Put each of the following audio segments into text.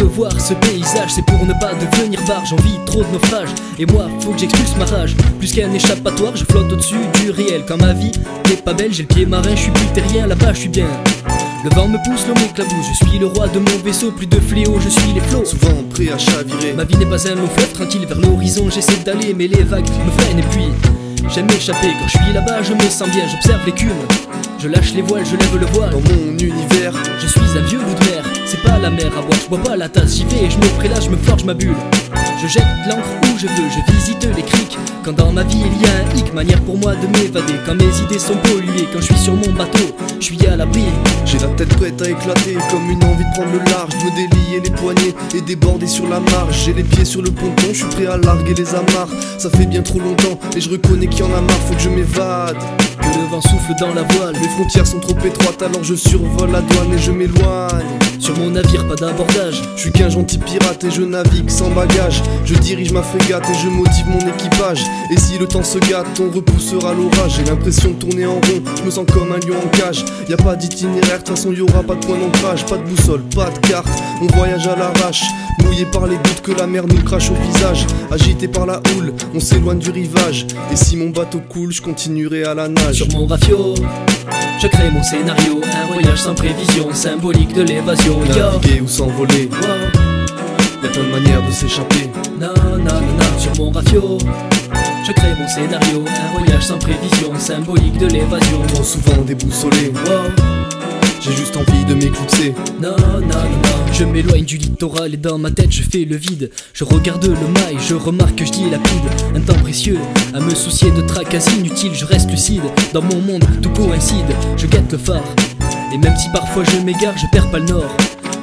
voir ce paysage, c'est pour ne pas devenir barge. J'envie trop de naufrage, et moi faut que j'expulse ma rage. Plus qu'un échappatoire, je flotte au-dessus du réel. Quand ma vie n'est pas belle, j'ai le pied marin, je suis plus terrien, là-bas je suis bien. Le vent me pousse, l'eau m'éclabousse, je suis le roi de mon vaisseau, plus de fléaux, je suis les flots. Souvent prêt à chavirer. Ma vie n'est pas un long fleuve tranquille vers l'horizon, j'essaie d'aller, mais les vagues me freinent et puis j'aime m'échapper, quand je suis là-bas je me sens bien, j'observe l'écume. Je lâche les voiles, je lève le voile. Dans mon univers, je suis un vieux loup de mer, c'est pas la mer à boire, je bois pas la tasse, j'y vais et je me prélâche, je me forge ma bulle. Je jette l'encre où je veux, je visite les criques. Quand dans ma vie il y a un hic, manière pour moi de m'évader. Quand mes idées sont polluées, quand je suis sur mon bateau, je suis à l'abri. J'ai la tête prête à éclater, comme une envie de prendre le large, de me délier les poignets et déborder sur la marge. J'ai les pieds sur le ponton, je suis prêt à larguer les amarres. Ça fait bien trop longtemps et je reconnais qu'il y en a marre, faut que je m'évade. Que le vent souffle dans la voile, mes frontières sont trop étroites alors je survole la douane et je m'éloigne. Sur mon navire pas d'abordage, je suis qu'un gentil pirate et je navigue sans bagage. Je dirige ma frégate et je motive mon équipage. Et si le temps se gâte, on repoussera l'orage. J'ai l'impression de tourner en rond, je me sens comme un lion en cage. Y a pas d'itinéraire, de toute façon y aura pas de point d'ancrage. Pas de boussole, pas de carte, on voyage à l'arrache. Mouillé par les gouttes que la mer nous crache au visage. Agité par la houle, on s'éloigne du rivage. Et si mon bateau coule, je continuerai à la nage. Sur mon rafio, je crée mon scénario, un voyage sans prévision, symbolique de l'évasion. Naviguer ou s'envoler, y'a plein de manières de s'échapper. Non, non, non, non. Sur mon rafio, je crée mon scénario, un voyage sans prévision, symbolique de l'évasion. Trop souvent déboussolé, j'ai juste envie de m'éclipser. Non, non, non, non. Je m'éloigne du littoral et dans ma tête je fais le vide. Je regarde le mail, je remarque que je dis lapide. Un temps précieux, à me soucier de tracas inutiles. Je reste lucide, dans mon monde tout coïncide. Je guette le phare, et même si parfois je m'égare, je perds pas le nord.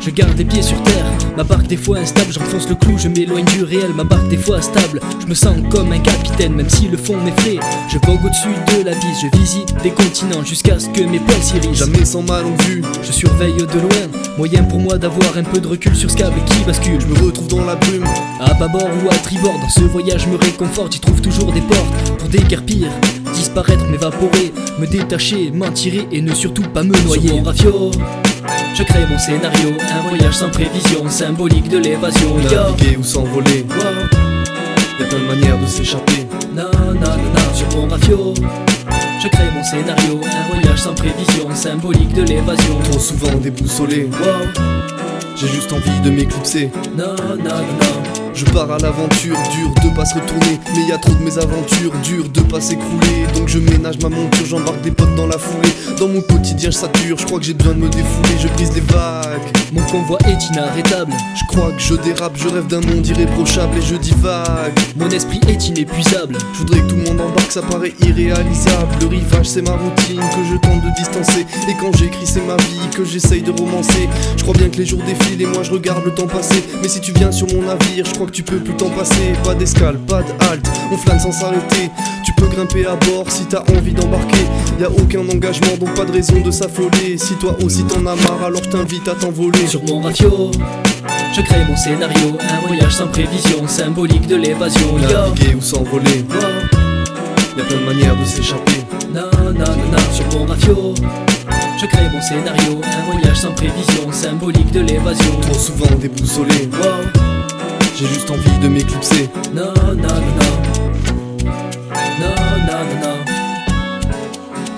Je garde les pieds sur terre, ma barque des fois instable, j'enfonce le clou, je m'éloigne du réel, ma barque des fois stable. Je me sens comme un capitaine, même si le fond m'effraie. Je vogue au-dessus de l'abysse, je visite des continents jusqu'à ce que mes poils s'irrissent. Jamais sans ma longue vue, je surveille de loin, moyen pour moi d'avoir un peu de recul sur ce câble qui bascule. Je me retrouve dans la brume, à bâbord ou à tribord, dans ce voyage me réconforte, j'y trouve toujours des portes pour déguerpir, disparaître, m'évaporer, me détacher, m'en tirer et ne surtout pas me noyer. Sur mon rafio, je crée mon scénario, un voyage sans prévision, symbolique de l'évasion. Naviguer ou s'envoler, y'a plein de manières de s'échapper. Non, non, non, non. Sur mon rafio, je crée mon scénario, un voyage sans prévision, symbolique de l'évasion. Trop souvent déboussolé, j'ai juste envie de m'éclipser. Non, non, non, non. Je pars à l'aventure, dur de pas se retourner. Mais y a trop de mésaventures, dur de pas s'écrouler. Donc je ménage ma monture, j'embarque des potes dans la foulée. Dans mon quotidien je sature, je crois que j'ai besoin de me défouler. Je brise les vagues, mon convoi est inarrêtable. Je crois que je dérape, je rêve d'un monde irréprochable et je divague. Mon esprit est inépuisable. Je voudrais que tout le monde embarque, ça paraît irréalisable. Le rivage c'est ma routine que je tente de distancer. Et quand j'écris c'est ma vie que j'essaye de romancer. Je crois bien que les jours défilent et moi je regarde le temps passer. Mais si tu viens sur mon navire, je crois que tu peux plus t'en passer. Pas d'escale, pas de halte, on flâne sans s'arrêter. Tu peux grimper à bord si t'as envie d'embarquer. Y a aucun engagement donc pas de raison de s'affoler. Si toi aussi t'en as marre alors je t'invite à t'envoler. Sur mon rafio, je crée mon scénario, un voyage sans prévision, symbolique de l'évasion. Naviguer ou s'envoler, y'a plein de manières de s'échapper. Non, non, non, non. Sur mon rafio, je crée mon scénario, un voyage sans prévision, symbolique de l'évasion. Trop souvent déboussolé, j'ai juste envie de m'éclipser. Non, non, non, non. Non, non, non, non.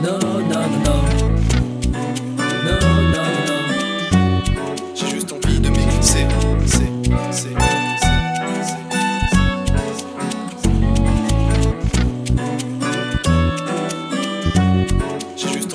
Non, non, non, non. Non, non, non, non. J'ai juste envie de m'éclipser. J'ai juste